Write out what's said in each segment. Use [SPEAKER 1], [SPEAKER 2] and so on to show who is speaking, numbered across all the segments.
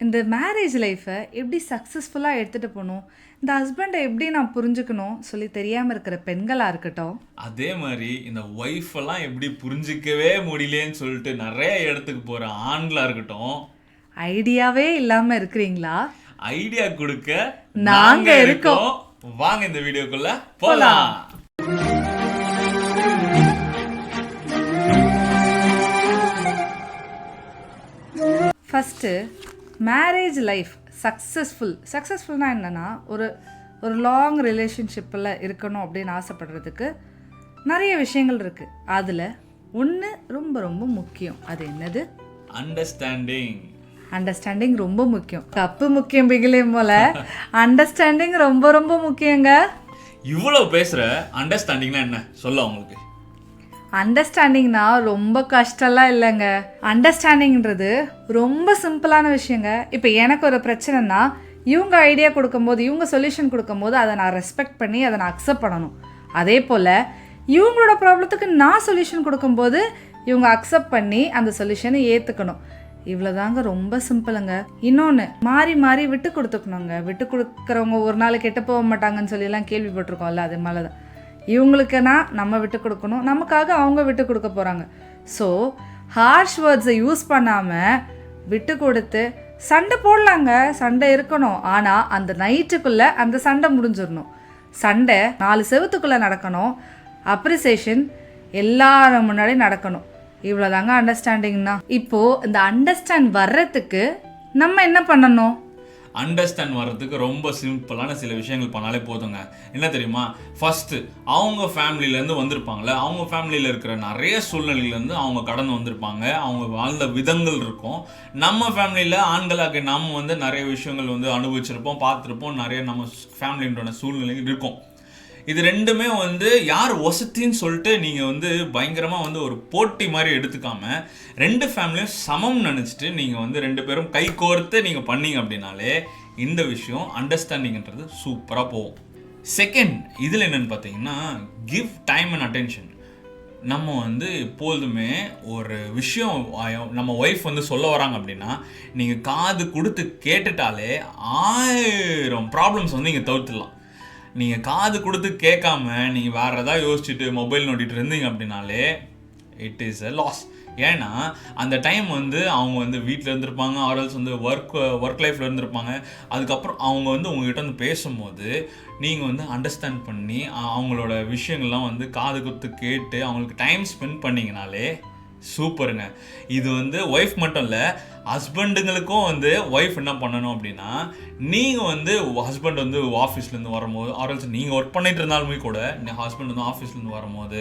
[SPEAKER 1] இந்த மேரேஜ் லைஃப்பை எப்படி சக்ஸஸ்ஃபுல்லாக எடுத்துகிட்டு போகணும், இந்த ஹஸ்பண்டை எப்படி நான் புரிஞ்சுக்கணும் சொல்லி தெரியாமல் இருக்கிற பெண்களாக இருக்கட்டும்,
[SPEAKER 2] அதே மாதிரி இந்த ஒய்ஃப் எல்லாம் எப்படி புரிஞ்சிக்கவே முடியலன்னு சொல்லிட்டு நிறைய இடத்துக்கு போற ஆண்களா இருக்கட்டும்,
[SPEAKER 1] ஐடியாவே இல்லாமல் இருக்கிறீங்களா?
[SPEAKER 2] ஐடியா கொடுக்க
[SPEAKER 1] நாங்க இருக்கோம்.
[SPEAKER 2] வாங்க இந்த வீடியோக்குள்ள போலாம்.
[SPEAKER 1] ஃபஸ்ட்டு மேரேஜ் லைஃப் சக்ஸஸ்ஃபுல்னால் என்னென்னா ஒரு லாங் ரிலேஷன்ஷிப்பில் இருக்கணும் அப்படின்னு ஆசைப்படுறதுக்கு நிறைய விஷயங்கள் இருக்குது. அதில் ஒன்று ரொம்ப ரொம்ப முக்கியம். அது என்னது? அண்டர்ஸ்டாண்டிங் ரொம்ப முக்கியம். கப்பு முக்கியம் பிகிலே போல அண்டர்ஸ்டாண்டிங் ரொம்ப ரொம்ப முக்கியங்க.
[SPEAKER 2] இவ்வளோ பேசுகிற அண்டர்ஸ்டாண்டிங்னா என்ன சொல்ல உங்களுக்கு?
[SPEAKER 1] அண்டர்ஸ்டாண்டிங்னா ரொம்ப கஷ்டம்லாம் இல்லைங்க. அண்டர்ஸ்டாண்டிங்கிறது ரொம்ப சிம்பிளான விஷயங்க. இப்போ எனக்கு ஒரு பிரச்சனைனா இவங்க ஐடியா கொடுக்கும்போது, இவங்க சொல்யூஷன் கொடுக்கும்போது அதை நான் ரெஸ்பெக்ட் பண்ணி அதை நான் அக்செப்ட் பண்ணணும். அதே போல் இவங்களோட ப்ராப்ளத்துக்கு நான் சொல்யூஷன் கொடுக்கும்போது இவங்க அக்செப்ட் பண்ணி அந்த சொல்யூஷனை ஏற்றுக்கணும். இவ்வளோதாங்க, ரொம்ப சிம்பிளுங்க. இன்னொன்று, மாறி மாறி விட்டு கொடுத்துக்கணுங்க. விட்டு கொடுக்குறவங்க ஒரு நாள் கெட்டு போக மாட்டாங்கன்னு சொல்லிலாம் கேள்விப்பட்டிருக்கோம்ல, அது மேலே தான். இவங்களுக்குன்னா நம்ம விட்டு கொடுக்கணும், நமக்காக அவங்க விட்டு கொடுக்க போகிறாங்க. ஸோ ஹார்ஷ் வேர்ட்ஸை யூஸ் பண்ணாமல் விட்டு கொடுத்து சண்டை போடலாங்க, சண்டை இருக்கணும். ஆனால் அந்த நைட்டுக்குள்ளே அந்த சண்டை முடிஞ்சிடணும். சண்டை 4 செவத்துக்குள்ளே நடக்கணும். அப்ரிசியேஷன் எல்லாரும் முன்னாடி நடக்கணும். இவ்வளோதாங்க அண்டர்ஸ்டாண்டிங்னா. இப்போது இந்த அண்டர்ஸ்டாண்ட் வர்றதுக்கு நம்ம என்ன பண்ணணும்?
[SPEAKER 2] அண்டர்ஸ்டாண்ட் வர்றதுக்கு ரொம்ப சிம்பிளான சில விஷயங்கள் பண்ணாலே போதுங்க. என்ன தெரியுமா? ஃபஸ்ட்டு அவங்க ஃபேமிலியிலேருந்து வந்திருப்பாங்களே, அவங்க ஃபேமிலியில் இருக்கிற நிறைய சூழ்நிலையிலேருந்து அவங்க கடந்து வந்திருப்பாங்க. அவங்க வாழ்ந்த விதங்கள் இருக்கும். நம்ம ஃபேமிலியில் ஆண்களாக நாம் நிறைய விஷயங்கள் அனுபவிச்சிருப்போம், பார்த்துருப்போம். நிறைய நம்ம ஃபேமிலியோட சூழ்நிலைகள் இருக்கும். இது ரெண்டுமே யார் வசத்தின்னு சொல்லிட்டு நீங்கள் பயங்கரமாக ஒரு போட்டி மாதிரி எடுத்துக்காம ரெண்டு ஃபேமிலியும் சமம் நினச்சிட்டு நீங்கள் 2 பேரும் கை கோர்த்து நீங்கள் பண்ணீங்க அப்படின்னாலே இந்த விஷயம் அண்டர்ஸ்டாண்டிங்ன்றது சூப்பராக போகும். செகண்ட், இதில் என்னென்னு பார்த்தீங்கன்னா, கிவ் டைம் அண்ட் அட்டென்ஷன். நம்ம எப்போதுமே ஒரு விஷயம் நம்ம ஒய்ஃப் சொல்ல வராங்க அப்படின்னா நீங்கள் காது கொடுத்து கேட்டுட்டாலே 1000 ப்ராப்ளம்ஸ் இங்கே தவிர்த்துடலாம். நீங்கள் காது கொடுத்து கேட்காம நீங்கள் வேறு எதாவது யோசிச்சுட்டு மொபைல் நோட்டிகிட்டு இருந்தீங்க அப்படின்னாலே இட் இஸ் எ லாஸ். ஏன்னா அந்த டைம் அவங்க வீட்டில் இருந்திருப்பாங்க, ஆர்எல்ஸ் ஒர்க் லைஃப்பில் இருந்திருப்பாங்க. அதுக்கப்புறம் அவங்க உங்ககிட்ட பேசும்போது நீங்கள் அண்டர்ஸ்டாண்ட் பண்ணி அவங்களோட விஷயங்கள்லாம் காது கொடுத்து கேட்டு அவங்களுக்கு டைம் ஸ்பெண்ட் பண்ணிங்கனாலே சூப்பருங்க. இது ஒய்ஃப் மட்டும் இல்லை, ஹஸ்பண்டுங்களுக்கும் ஒய்ஃப் என்ன பண்ணணும் அப்படின்னா, நீங்கள் ஹஸ்பண்ட் ஆஃபீஸ்லேருந்து வரும்போது, ஆர்எல்ஸ் நீங்கள் ஒர்க் பண்ணிட்டு இருந்தாலுமே கூட ஹஸ்பண்ட் ஆஃபீஸ்லேருந்து வரும்போது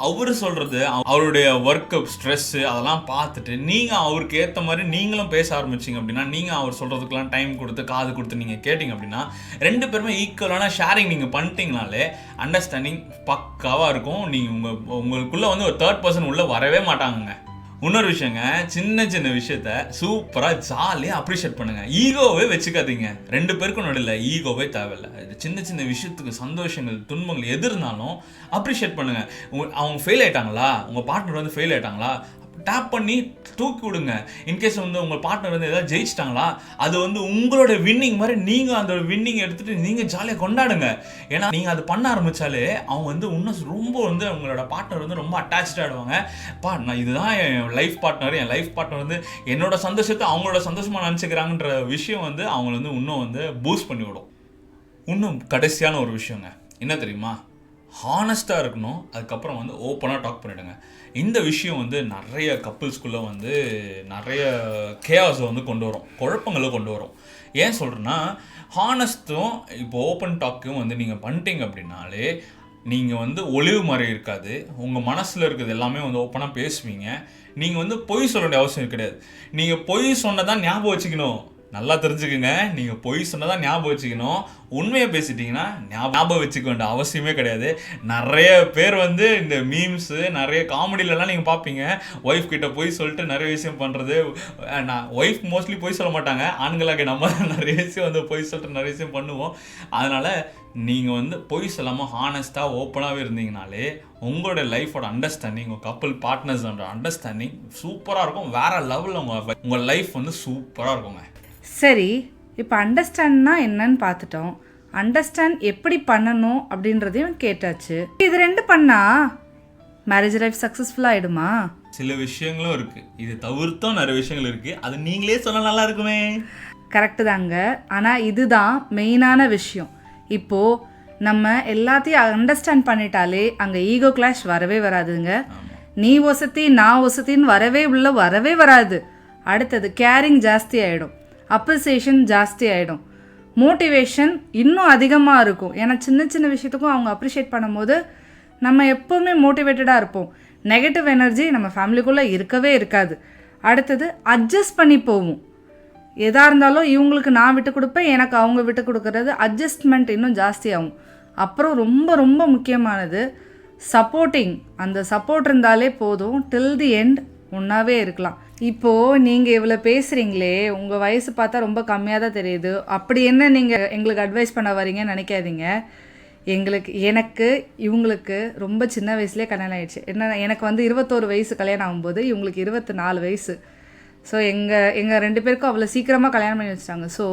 [SPEAKER 2] அவர் சொல்கிறது, அவருடைய ஒர்க்கு ஸ்ட்ரெஸ்ஸு அதெல்லாம் பார்த்துட்டு நீங்கள் அவருக்கு ஏற்ற மாதிரி நீங்களும் பேச ஆரம்பிச்சிங்க அப்படின்னா, நீங்கள் அவர் சொல்கிறதுக்கெலாம் டைம் கொடுத்து காது கொடுத்து நீங்கள் கேட்டிங்க அப்படின்னா 2 பேருமே ஈக்குவலான ஷேரிங் நீங்கள் பண்ணிட்டீங்கனாலே அண்டர்ஸ்டாண்டிங் பக்காவாக இருக்கும். நீங்கள் உங்களுக்குள்ளே ஒரு தேர்ட் பர்சன் உள்ளே வரவே மாட்டாங்க. இன்னொரு விஷயங்க, சின்ன சின்ன விஷயத்த சூப்பராக ஜாலியாக அப்ரிஷியேட் பண்ணுங்க. ஈகோவே வச்சுக்காதீங்க. 2 பேருக்கும் நடுவில் ஈகோவே தேவையில்லை. இது சின்ன சின்ன விஷயத்துக்கு சந்தோஷங்கள் துன்பங்கள் எது இருந்தாலும் அப்ரிஷியேட் பண்ணுங்க. அவங்க ஃபெயில் ஆயிட்டாங்களா, உங்கள் பார்ட்னர் ஃபெயில் ஆயிட்டாங்களா, டேப் பண்ணி தூக்கி விடுங்க. இன்கேஸ் உங்கள் பார்ட்னர் ஏதாவது ஜெயிச்சிட்டாங்களா, அது உங்களோட வின்னிங் மாதிரி நீங்கள் அந்த வின்னிங் எடுத்துகிட்டு நீங்கள் ஜாலியாக கொண்டாடுங்க. ஏன்னா நீங்கள் அது பண்ண ஆரம்பித்தாலே அவங்க இன்னும் ரொம்ப உங்களோட பார்ட்னர் ரொம்ப அட்டாச்சாக ஆகிடுவாங்க. நான் இதுதான் என் லைஃப் பார்ட்னர், என் லைஃப் பார்ட்னர் என்னோட சந்தோஷத்தை அவங்களோட சந்தோஷமாக நினச்சிக்கிறாங்கன்ற விஷயம் அவங்கள இன்னும் பூஸ்ட் பண்ணி விடும். இன்னும் கடைசியான ஒரு விஷயங்க, என்ன தெரியுமா? ஹானஸ்ட்டாக இருக்கணும். அதுக்கப்புறம் ஓப்பனாக டாக் பண்ணிவிடுங்க. இந்த விஷயம் நிறைய கப்புள்ஸ்குள்ளே நிறைய கேஆஸை கொண்டு வரும், குழப்பங்களை கொண்டு வரும். ஏன் சொல்கிறேன்னா, ஹானஸ்ட்டும் இப்போ ஓப்பன் டாக்கும் நீங்கள் பண்ணிட்டீங்க அப்படின்னாலே நீங்கள் ஒளிவு மாதிரி இருக்காது. உங்கள் மனசில் இருக்கிறது எல்லாமே ஓப்பனாக பேசுவீங்க. நீங்கள் பொய் சொல்ல வேண்டிய அவசியம் கிடையாது. நீங்கள் பொய் சொன்னதான் ஞாபகம் வச்சுக்கணும். நல்லா தெரிஞ்சுக்குங்க, நீங்கள் பொய் சொன்னதான் ஞாபகம் வச்சுக்கணும். உண்மையை பேசிட்டிங்கன்னா ஞாபகம் வச்சுக்க வேண்டிய அவசியமே கிடையாது. நிறைய பேர் இந்த மீம்ஸு நிறைய காமெடியிலலாம் நீங்கள் பார்ப்பீங்க, ஒய்ஃப் கிட்ட பொய் சொல்லிட்டு நிறைய விஷயம் பண்ணுறது. நான் ஒய்ஃப் மோஸ்ட்லி பொய் சொல்ல மாட்டாங்க, ஆண்களாக நம்ம நிறைய விஷயம் பொய் சொல்லிட்டு நிறைய விஷயம் பண்ணுவோம். அதனால் நீங்கள் பொய் சொல்லாமல் ஹானஸ்ட்டாக ஓப்பனாகவே இருந்தீங்கனாலே உங்களோட லைஃபோட அண்டர்ஸ்டாண்டிங், உங்கள் கப்புள் பார்ட்னர்ஸோட அண்டர்ஸ்டாண்டிங் சூப்பராக இருக்கும். வேறு லெவலில் உங்கள் லைஃப் சூப்பராக இருக்குங்க.
[SPEAKER 1] சரி, இப்போ அண்டர்ஸ்டாண்ட்னா என்னன்னு பார்த்துட்டோம். அண்டர்ஸ்டாண்ட் எப்படி பண்ணணும் அப்படின்றதையும் கேட்டாச்சு. இது 2 பண்ணா மேரேஜ் லைஃப் சக்ஸஸ்ஃபுல்லாக ஆகிடுமா?
[SPEAKER 2] சில விஷயங்களும் இருக்கு, இது தவிர்த்தும் நிறைய விஷயங்கள் இருக்கு. அது நீங்களே சொன்னா நல்லா இருக்குமே.
[SPEAKER 1] கரெக்டு தாங்க. ஆனால் இதுதான் மெயினான விஷயம். இப்போது நம்ம எல்லாத்தையும் அண்டர்ஸ்டாண்ட் பண்ணிட்டாலே அங்கே ஈகோ கிளாஷ் வரவே வராதுங்க. நீ ஒசத்தி நான் ஒசத்தின்னு வரவே வராது. அடுத்தது கேரிங் ஜாஸ்தி ஆகிடும், அப்ரிசியேஷன் ஜாஸ்தி ஆகிடும், மோட்டிவேஷன் இன்னும் அதிகமாக இருக்கும். ஏன்னா சின்ன சின்ன விஷயத்துக்கும் அவங்க அப்ரிஷியேட் பண்ணும்போது நம்ம எப்போவுமே மோட்டிவேட்டடாக இருப்போம். நெகட்டிவ் எனர்ஜி நம்ம ஃபேமிலிக்குள்ளே இருக்கவே இருக்காது. அடுத்தது அட்ஜஸ்ட் பண்ணி போவோம். எதாக இருந்தாலும் இவங்களுக்கு நான் விட்டு கொடுப்பேன், எனக்கு அவங்க விட்டு கொடுக்கறது, அட்ஜஸ்ட்மெண்ட் இன்னும் ஜாஸ்தி ஆகும். அப்புறம் ரொம்ப ரொம்ப முக்கியமானது சப்போர்ட்டிங். அந்த சப்போர்ட் இருந்தாலே போதும், டில் தி எண்ட் ஒன்றாவே இருக்கலாம். இப்போது நீங்கள் இவ்வளோ பேசுகிறீங்களே, உங்கள் வயசு பார்த்தா ரொம்ப கம்மியாக தான் தெரியுது. அப்படி என்ன நீங்கள் எங்களுக்கு அட்வைஸ் பண்ண வரீங்கன்னு நினைக்காதீங்க. எனக்கு இவங்களுக்கு ரொம்ப சின்ன வயசுலேயே கல்யாணம் ஆகிடுச்சு. எனக்கு வந்து 21 வயசு கல்யாணம் ஆகும்போது இவங்களுக்கு 24 வயசு. ஸோ எங்கள் 2 பேருக்கும் அவ்வளோ சீக்கிரமாக கல்யாணம் பண்ணி வச்சுட்டாங்க. ஸோ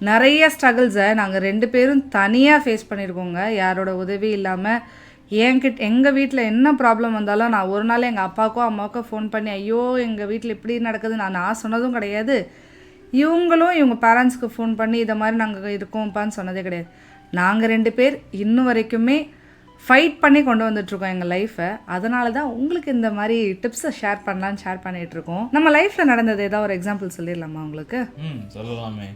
[SPEAKER 1] நிறைய ஸ்ட்ரகிள்ஸை நாங்கள் 2 பேரும் தனியாக ஃபேஸ் பண்ணியிருக்கோங்க, யாரோட உதவி இல்லாமல். எங்கள் வீட்டில் என்ன ப்ராப்ளம் வந்தாலும் நான் ஒரு நாள் எங்கள் அப்பாவுக்கோ அம்மாவுக்கோ ஃபோன் பண்ணி ஐயோ எங்கள் வீட்டில் இப்படி நடக்குது நான் சொன்னதும் கிடையாது. இவங்க பேரண்ட்ஸ்க்கு ஃபோன் பண்ணி இதை மாதிரி நாங்கள் இருக்கோம்ப்பான்னு சொன்னதே கிடையாது. நாங்கள் 2 பேர் இன்னும் வரைக்குமே ஃபைட் பண்ணி கொண்டு வந்துட்ருக்கோம் எங்கள் லைஃப்பை. அதனால தான் உங்களுக்கு இந்த மாதிரி டிப்ஸை ஷேர் பண்ணிகிட்ருக்கோம். நம்ம லைஃப்பில் நடந்தது ஏதாவது ஒரு எக்ஸாம்பிள் சொல்லிடலாமா உங்களுக்கு?
[SPEAKER 2] சொல்லலாமே.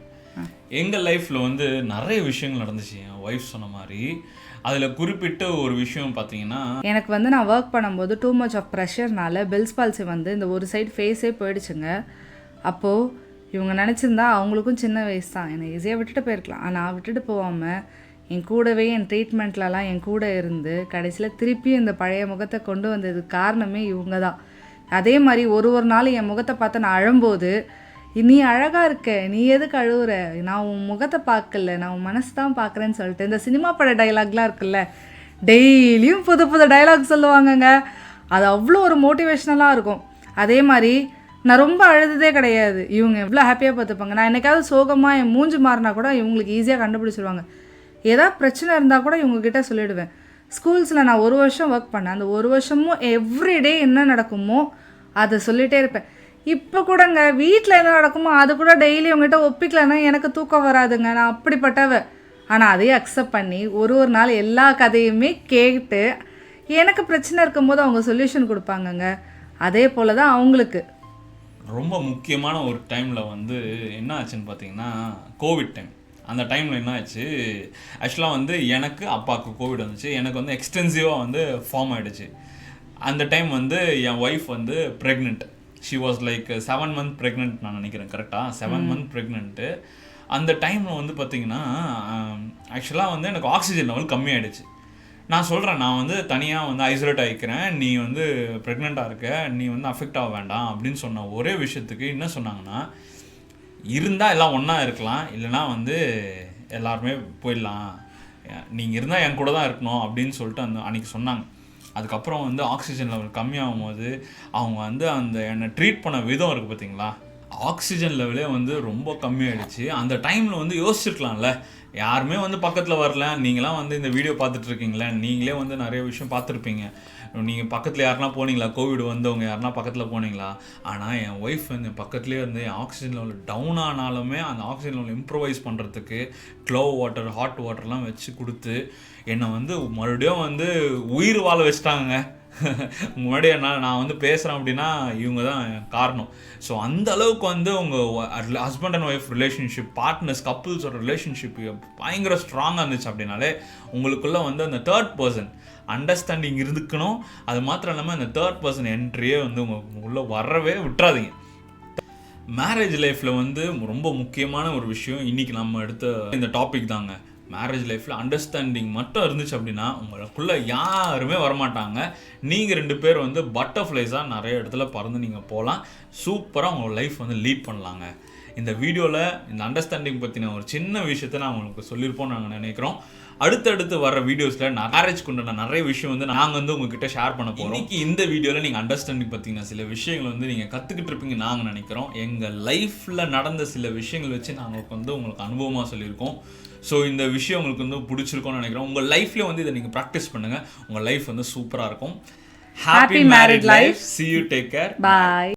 [SPEAKER 2] எங்கள் லைஃப்பில் வந்து நிறைய விஷயங்கள் நடந்துச்சு, என் ஒய்ஃப் சொன்ன மாதிரி. அதில் குறிப்பிட்ட ஒரு விஷயம் பார்த்தீங்கன்னா,
[SPEAKER 1] எனக்கு வந்து நான் ஒர்க் பண்ணும்போது டூ மச் ஆஃப் ப்ரெஷர்னால பெல்ஸ் பால்சி வந்து இந்த ஒரு சைடு ஃபேஸே போயிடுச்சுங்க. அப்போது இவங்க நினச்சிருந்தா அவங்களுக்கும் சின்ன வயசு தான், என்னை ஈஸியாக விட்டுட்டு போயிருக்கலாம். ஆனால் விட்டுட்டு போகாமல் என் கூடவே என் ட்ரீட்மெண்ட்லலாம் என் கூட இருந்து கடைசியில் திருப்பியும் இந்த பழைய முகத்தை கொண்டு வந்ததுக்கு காரணமே இவங்க தான். அதே மாதிரி ஒரு நாள் என் முகத்தை பார்த்து நான் அழும்போது, நீ அழகாக இருக்க, நீ எதுக்கு அழுகுற, நான் உன் முகத்தை பார்க்கல, நான் உன் மனசு தான் பார்க்குறேன்னு சொல்லிட்டு இந்த சினிமா பட டைலாக்லாம் இருக்குல்ல, டெய்லியும் புது டைலாக் சொல்லுவாங்கங்க. அது அவ்வளோ ஒரு மோட்டிவேஷ்னலாக இருக்கும். அதே மாதிரி நான் ரொம்ப அழுததே கிடையாது, இவங்க எவ்வளோ ஹாப்பியாக பார்த்துப்பாங்க. நான் என்னைக்காவது சோகமாக என் மூஞ்சி மாறினா கூட இவங்களுக்கு ஈஸியாக கண்டுபிடிச்சிருவாங்க. ஏதாவது பிரச்சனை இருந்தால் கூட இவங்ககிட்ட சொல்லிவிடுவேன். ஸ்கூல்ஸில் நான் 1 வருஷம் ஒர்க் பண்ணேன். அந்த 1 வருஷமும் எவ்ரிடே என்ன நடக்குமோ அதை சொல்லிகிட்டே இருப்பேன். இப்போ கூடங்க வீட்டில் என்ன நடக்குமோ அது கூட டெய்லி உங்ககிட்ட ஒப்பிக்கலன்னா எனக்கு தூக்கம் வராதுங்க, நான் அப்படிப்பட்டவ. ஆனால் அதையே அக்செப்ட் பண்ணி ஒரு நாள் எல்லா கதையுமே கேட்டு எனக்கு பிரச்சனை இருக்கும்போது அவங்க சொல்யூஷன் கொடுப்பாங்கங்க. அதே போல் தான் அவங்களுக்கு.
[SPEAKER 2] ரொம்ப முக்கியமான ஒரு டைமில் வந்து என்ன ஆச்சுன்னு பார்த்தீங்கன்னா, கோவிட் டைம். அந்த டைமில் என்ன ஆச்சு, ஆக்சுவலாக வந்து எனக்கு அப்பாவுக்கு கோவிட் வந்துச்சு. எனக்கு வந்து எக்ஸ்டென்சிவாக வந்து ஃபார்ம் ஆகிடுச்சு. அந்த டைம் வந்து என் ஒய்ஃப் வந்து pregnant. She was like 7 month pregnant, நான் நினைக்கிறேன் கரெக்டாக 7 month ப்ரெக்னென்ட்டு. அந்த டைமில் வந்து பார்த்திங்கன்னா ஆக்சுவலாக வந்து எனக்கு ஆக்சிஜன் லெவல் கம்மியாயிடுச்சு. நான் சொல்கிறேன், நான் வந்து தனியாக வந்து ஐசோலேட் ஆகிக்கிறேன், நீ வந்து ப்ரெக்னெண்ட்டாக இருக்க, நீ வந்து அஃபெக்ட் ஆக வேண்டாம் அப்படின்னு சொன்ன ஒரே விஷயத்துக்கு என்ன சொன்னாங்கன்னா, இருந்தால் எல்லாம் ஒன்றா இருக்கலாம், இல்லைனா வந்து எல்லாருமே போயிடலாம், நீங்கள் இருந்தால் என் கூட தான் இருக்கணும் அப்படின்னு சொல்லிட்டு அன்றைக்கி சொன்னாங்க. அதுக்கப்புறம் வந்து ஆக்சிஜன் லெவல் கம்மியாகும் போது அவங்க வந்து அந்த என்னை ட்ரீட் பண்ண விதம் இருக்குது பார்த்தீங்களா, ஆக்சிஜன் லெவலே வந்து ரொம்ப கம்மியாயிடுச்சு. அந்த டைமில் வந்து யோசிச்சிருக்கலாம்ல, யாருமே வந்து பக்கத்தில் வரல, நீங்களாம் வந்து இந்த வீடியோ பார்த்துட்ருக்கீங்களே, நீங்களே வந்து நிறைய விஷயம் பார்த்துருப்பீங்க. நீங்கள் பக்கத்தில் யாருனா போனீங்களா, கோவிட் வந்தவங்க யாருனா பக்கத்தில் போனீங்களா? ஆனால் என் ஒய்ஃப் வந்து பக்கத்துலேயே வந்து என் ஆக்சிஜன் லெவல் டவுன் ஆனாலுமே அந்த ஆக்சிஜன் லெவல் இம்ப்ரூவைஸ் பண்ணுறதுக்கு க்ளோவ் வாட்டர், ஹாட் வாட்டர்லாம் வச்சு கொடுத்து என்னை வந்து மறுபடியும் வந்து உயிர் வாழ வச்சுட்டாங்க. முன்னாடி நான் வந்து பேசுகிறேன் அப்படின்னா இவங்க தான் காரணம். ஸோ அந்த அளவுக்கு வந்து உங்கள் husband and wife relationship, partners, கப்புள்ஸோட ரிலேஷன்ஷிப் பயங்கர ஸ்ட்ராங்காக இருந்துச்சு அப்படின்னாலே உங்களுக்குள்ளே வந்து அந்த தேர்ட் பர்சன் அண்டர்ஸ்டாண்டிங் இருந்துக்கணும். அது மாத்திரம் இல்லாமல் அந்த தேர்ட் பர்சன் என்ட்ரியே வந்து உங்களுக்குள்ளே வரவே விட்டுறாதீங்க. மேரேஜ் லைஃப்பில் வந்து ரொம்ப முக்கியமான ஒரு விஷயம் இன்றைக்கி நம்ம எடுத்த இந்த டாபிக் தாங்க. மேரேஜ் லைஃப்பில் அண்டர்ஸ்டாண்டிங் மட்டும் இருந்துச்சு அப்படின்னா உங்களுக்குள்ளே யாருமே வரமாட்டாங்க. நீங்கள் 2 பேர் வந்து பட்டர்ஃப்ளைஸாக நிறைய இடத்துல பறந்து நீங்கள் போகலாம், சூப்பராக உங்களோட லைஃப் வந்து லீட் பண்ணலாங்க. இந்த வீடியோவில் இந்த அண்டர்ஸ்டாண்டிங் பற்றின ஒரு சின்ன விஷயத்த நான் உங்களுக்கு சொல்லியிருப்போம் நாங்கள் நினைக்கிறோம். அடுத்தடுத்து வர வீடியோஸில் மேரேஜ் கொண்டாட நிறைய விஷயம் வந்து நாங்கள் வந்து உங்ககிட்ட ஷேர் பண்ண போகிறோம். இன்னைக்கு இந்த வீடியோவில் நீங்கள் அண்டர்ஸ்டாண்டிங் பற்றின சில விஷயங்கள் வந்து நீங்கள் கற்றுக்கிட்டு இருப்பீங்க நாங்கள் நினைக்கிறோம். எங்கள் லைஃப்பில் நடந்த சில விஷயங்கள் வச்சு நாங்கள் வந்து உங்களுக்கு அனுபவமாக சொல்லியிருக்கோம். ஸோ இந்த விஷயம் உங்களுக்கு வந்து பிடிச்சிருக்கும்னு நினைக்கிறோம். உங்கள் லைஃப்லேயே வந்து இதை நீங்கள் ப்ராக்டிஸ் பண்ணுங்கள். உங்கள் லைஃப் வந்து சூப்பராக இருக்கும். Happy married life. See you, take care.
[SPEAKER 1] Bye.